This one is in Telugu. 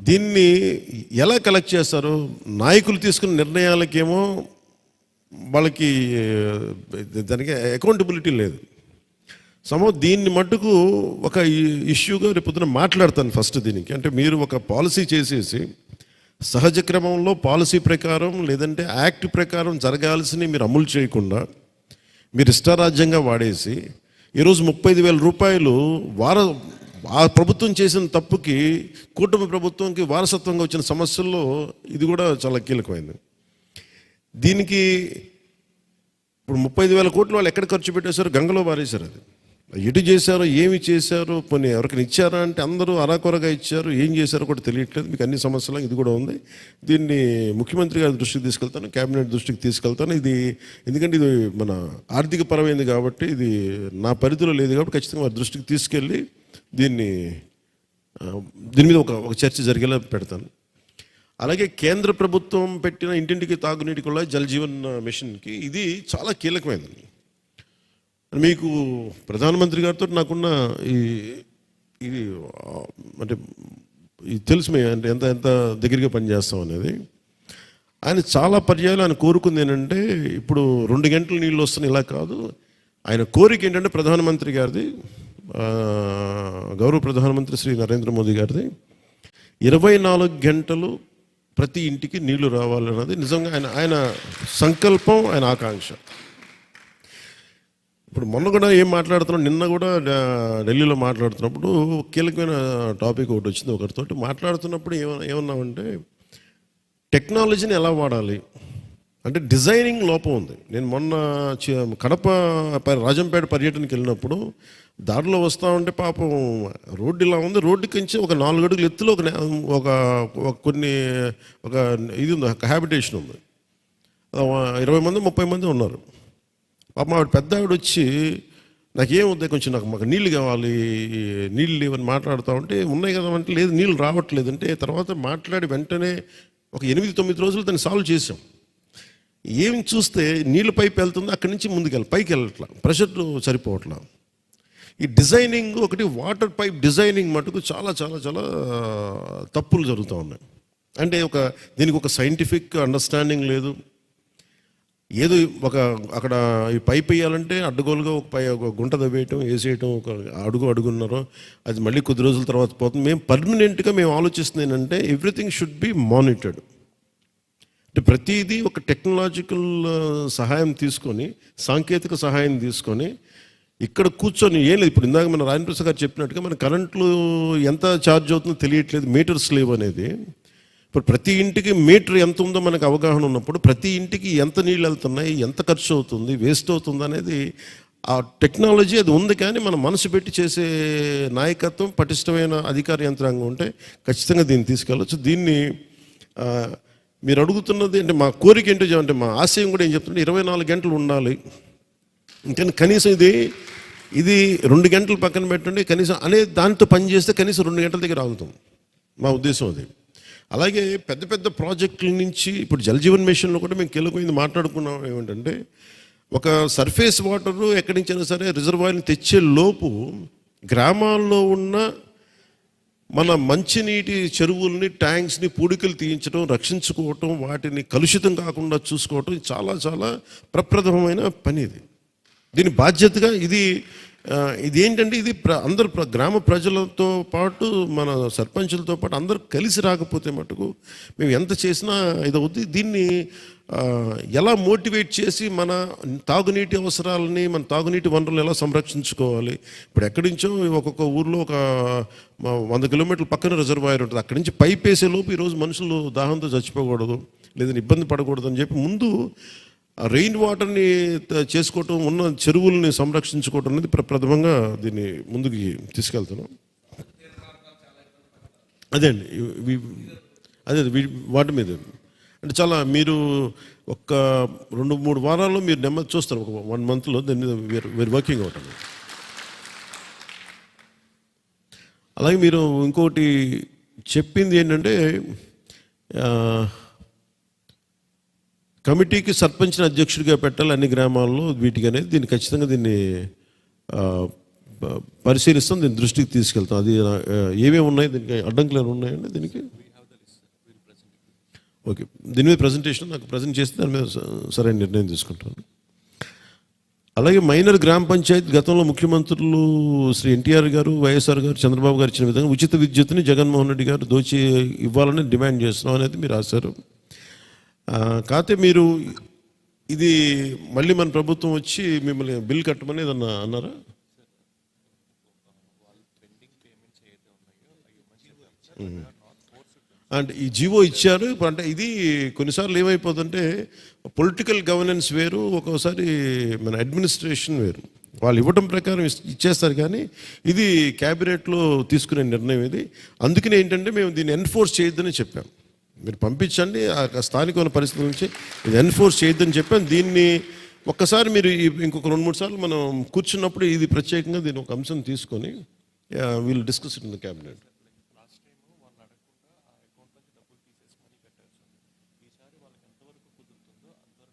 దీన్ని ఎలా కలెక్ట్ చేస్తారు? నాయకులు తీసుకున్న నిర్ణయాలకేమో వాళ్ళకి దానికి అకౌంటబిలిటీ లేదు. దీన్ని మట్టుకు ఒక ఇష్యూగా రేపొద్దున మాట్లాడతాను. ఫస్ట్ దీనికి అంటే మీరు ఒక పాలసీ చేసేసి సహజ క్రమంలో పాలసీ ప్రకారం లేదంటే యాక్ట్ ప్రకారం జరగాల్సినవి మీరు అమలు చేయకుండా మీరు ఇష్టారాజ్యంగా వాడేసి ఈరోజు 35,000 రూపాయలు ఆ ప్రభుత్వం చేసిన తప్పుకి కూటమి ప్రభుత్వంకి వారసత్వంగా వచ్చిన సమస్యల్లో ఇది కూడా చాలా కీలకమైంది. దీనికి ఇప్పుడు 35,000 కోట్లు వాళ్ళు ఎక్కడ ఖర్చు పెట్టేశారు? గంగలో పారేశారు. అది ఎటు చేశారో, ఏమి చేశారో, పోనీ ఎవరికైనా ఇచ్చారా అంటే అందరూ అరాకొరగా ఇచ్చారు. ఏం చేశారో కూడా తెలియట్లేదు. మీకు అన్ని సమస్యలు ఇది కూడా ఉంది. దీన్ని ముఖ్యమంత్రి గారి దృష్టికి తీసుకెళ్తాను, కేబినెట్ దృష్టికి తీసుకెళ్తాను. ఇది ఎందుకంటే ఇది మన ఆర్థిక పరమైంది కాబట్టి ఇది నా పరిధిలో లేదు కాబట్టి ఖచ్చితంగా వారి దృష్టికి తీసుకెళ్ళి దీని మీద ఒక చర్చ జరిగేలా పెడతాను. అలాగే కేంద్ర ప్రభుత్వం పెట్టిన ఇంటింటికి తాగునీటి కుళాయి జల్ జీవన్ మిషన్కి ఇది చాలా కీలకమైనది. మీకు ప్రధానమంత్రి గారితో నాకున్న ఇది అంటే ఇది తెలుసు అంటే ఎంత దగ్గరగా పనిచేస్తాం అనేది. ఆయన చాలా పర్యాలు ఆయన కోరుకుంది ఏంటంటే ఇప్పుడు 2 గంటలు నీళ్ళు వస్తున్నాయి ఇలా కాదు. ఆయన కోరిక ఏంటంటే ప్రధానమంత్రి గారిది, గౌరవ ప్రధానమంత్రి శ్రీ నరేంద్ర మోదీ గారిది 24 గంటలు ప్రతి ఇంటికి నీళ్లు రావాలన్నది నిజంగా ఆయన సంకల్పం, ఆయన ఆకాంక్ష. ఇప్పుడు మొన్న కూడా ఏం మాట్లాడుతున్నాం, నిన్న కూడా ఢిల్లీలో మాట్లాడుతున్నప్పుడు కీలకమైన టాపిక్ ఒకటి వచ్చింది. ఒకరితోటి మాట్లాడుతున్నప్పుడు ఏమన్నామంటే టెక్నాలజీని ఎలా వాడాలి అంటే డిజైనింగ్ లోపం ఉంది. నేను మొన్న కడప రాజంపేట పర్యటనకి వెళ్ళినప్పుడు దారిలో వస్తూ ఉంటే పాపం రోడ్డు ఇలా ఉంది. రోడ్డుకించి ఒక 4 అడుగుల ఎత్తులో ఒక ఇది ఉంది, ఒక హ్యాబిటేషన్ ఉంది. 20 మంది 30 మంది ఉన్నారు. పాపం ఆవిడ పెద్ద ఆవిడ వచ్చి నాకేముంది కొంచెం మాకు నీళ్ళు కావాలి, నీళ్ళు లేవని మాట్లాడుతూ ఉంటే ఉన్నాయి కదా అంటే లేదు నీళ్ళు రావట్లేదు అంటే తర్వాత మాట్లాడి వెంటనే ఒక 8-9 రోజులు దాన్ని సాల్వ్ చేసాం. ఏం చూస్తే నీళ్ళు పైపు వెళ్తుంది, అక్కడి నుంచి ముందుకెళ్ళి పైకి వెళ్ళట్లా, ప్రెషర్ సరిపోవట్లా. ఈ డిజైనింగ్ ఒకటి వాటర్ పైప్ డిజైనింగ్ మటుకు చాలా చాలా చాలా తప్పులు జరుగుతూ ఉన్నాయి. అంటే దీనికి ఒక సైంటిఫిక్ అండర్స్టాండింగ్ లేదు. ఏదో అక్కడ ఈ పైప్ వేయాలంటే అడ్డగోలుగా ఒక గుంట వేయటం, వేసేయటం, ఒక అడుగున్నారో అది మళ్ళీ కొద్ది రోజుల తర్వాత పోతుంది. మేము పర్మనెంట్గా ఆలోచిస్తుంది ఏంటంటే ఎవ్రీథింగ్ షుడ్ బి మానిటర్డ్. అంటే ప్రతిదీ ఒక టెక్నాలజికల్ సహాయం తీసుకొని, సాంకేతిక సహాయం తీసుకొని ఇక్కడ కూర్చొని ఏం లేదు. ఇప్పుడు ఇందాక మన రాజేంద్ర ప్రసాద్ గారు చెప్పినట్టుగా మన కరెంట్లు ఎంత ఛార్జ్ అవుతుందో తెలియట్లేదు, మీటర్స్ లేవు అనేది. ఇప్పుడు ప్రతి ఇంటికి మీటర్ ఎంత ఉందో మనకు అవగాహన ఉన్నప్పుడు ప్రతి ఇంటికి ఎంత నీళ్ళు వెళ్తున్నాయి, ఎంత ఖర్చు అవుతుంది, వేస్ట్ అవుతుంది అనేది ఆ టెక్నాలజీ అది ఉంది. కానీ మనం మనసు పెట్టి చేసే నాయకత్వం, పటిష్టమైన అధికార యంత్రాంగం ఉంటే ఖచ్చితంగా దీన్ని తీసుకెళ్ళచ్చు. దీన్ని మీరు అడుగుతున్నది అంటే మా కోరిక ఏంటో అంటే మా ఆశయం కూడా ఏం చెప్తుంటే 24 గంటలు ఉండాలి. ఇంకా కనీసం ఇది 2 గంటలు పక్కన పెట్టండి, కనీసం అనే దాంతో పని చేస్తే కనీసం 2 గంటల దగ్గర ఆగుతాం. మా ఉద్దేశం అది. అలాగే పెద్ద పెద్ద ప్రాజెక్టుల నుంచి ఇప్పుడు జల్ జీవన్ మిషన్లో కూడా మేము కీలకమైంది మాట్లాడుకున్నాం. ఏమిటంటే ఒక సర్ఫేస్ వాటరు ఎక్కడి నుంచైనా సరే రిజర్వాయర్ని తెచ్చే లోపు గ్రామాల్లో ఉన్న మన మంచినీటి చెరువుల్ని, ట్యాంక్స్ని, పూడికలు తీయించడం, రక్షించుకోవటం, వాటిని కలుషితం కాకుండా చూసుకోవటం చాలా చాలా ప్రప్రథమమైన పని ఇది. దీని బాధ్యతగా ఇది ఏంటంటే ఇది అందరు గ్రామ ప్రజలతో పాటు మన సర్పంచులతో పాటు అందరూ కలిసి రాకపోతే మటుకు మేము ఎంత చేసినా ఇదవుద్ది. దీన్ని ఎలా మోటివేట్ చేసి మన తాగునీటి అవసరాలని, మన తాగునీటి వనరులను ఎలా సంరక్షించుకోవాలి. ఇప్పుడు ఎక్కడి నుంచో ఒక్కొక్క ఊర్లో ఒక 100 కిలోమీటర్ల పక్కన రిజర్వాయర్ ఉంటుంది. అక్కడి నుంచి పైప్ వేసేలోపు ఈరోజు మనుషులు దాహంతో చచ్చిపోకూడదు, లేదని ఇబ్బంది పడకూడదు అని చెప్పి ముందు రెయిన్ వాటర్ని చేసుకోవటం, ఉన్న చెరువుల్ని సంరక్షించుకోవటం అనేది ప్రథమంగా దీన్ని ముందుకు తీసుకెళ్తున్నాం. అదే అండి, అదే వాటి మీద అంటే చాలా మీరు ఒక 2-3 వారాల్లో మీరు నెమ్మది చూస్తారు. ఒక 1 మంత్లో దాని మీద వేర్ వర్కింగ్ అవుట్. అలాగే మీరు ఇంకోటి చెప్పింది ఏంటంటే కమిటీకి సర్పంచ్ని అధ్యక్షుడిగా పెట్టాలి అన్ని గ్రామాల్లో వీటికి అనేది. దీన్ని ఖచ్చితంగా దీన్ని పరిశీలిస్తాం, దీని దృష్టికి తీసుకెళ్తాం. అది ఏమేమి ఉన్నాయి, దీనికి అడ్డంకులు ఉన్నాయండి దీనికి? ఓకే, దీని మీద ప్రజెంటేషన్ నాకు ప్రజెంట్ చేస్తే దాని మీద సరైన నిర్ణయం తీసుకుంటాను. అలాగే మైనర్ గ్రామ పంచాయతీ గతంలో ముఖ్యమంత్రులు శ్రీ ఎన్టీఆర్ గారు, వైఎస్ఆర్ గారు, చంద్రబాబు గారు ఇచ్చిన విధంగా ఉచిత విద్యుత్ని జగన్మోహన్ రెడ్డి గారు దోచి ఇవ్వాలని డిమాండ్ చేస్తున్నాం అనేది మీరు రాశారు. కాకపోతే మీరు ఇది మళ్ళీ మన ప్రభుత్వం వచ్చి మిమ్మల్ని బిల్ కట్టమని ఏదన్నా అన్నారా? అంటే ఈ జీవో ఇచ్చారు. అంటే ఇది కొన్నిసార్లు ఏమైపోతుందంటే పొలిటికల్ గవర్నెన్స్ వేరు, ఒక్కోసారి మన అడ్మినిస్ట్రేషన్ వేరు. వాళ్ళు ఇవ్వడం ప్రకారం ఇచ్చేస్తారు, కానీ ఇది క్యాబినెట్లో తీసుకునే నిర్ణయం ఇది. అందుకనే ఏంటంటే మేము దీన్ని ఎన్ఫోర్స్ చేయొద్దని చెప్పాం. మీరు పంపించండి, ఆ స్థానికమైన పరిస్థితుల నుంచి ఇది ఎన్ఫోర్స్ చేయొద్దని చెప్పాం. దీన్ని ఒక్కసారి మీరు ఇంకొక 2-3 సార్లు మనం కూర్చున్నప్పుడు ఇది ప్రత్యేకంగా దీని ఒక అంశం తీసుకొని will discuss it in the cabinet.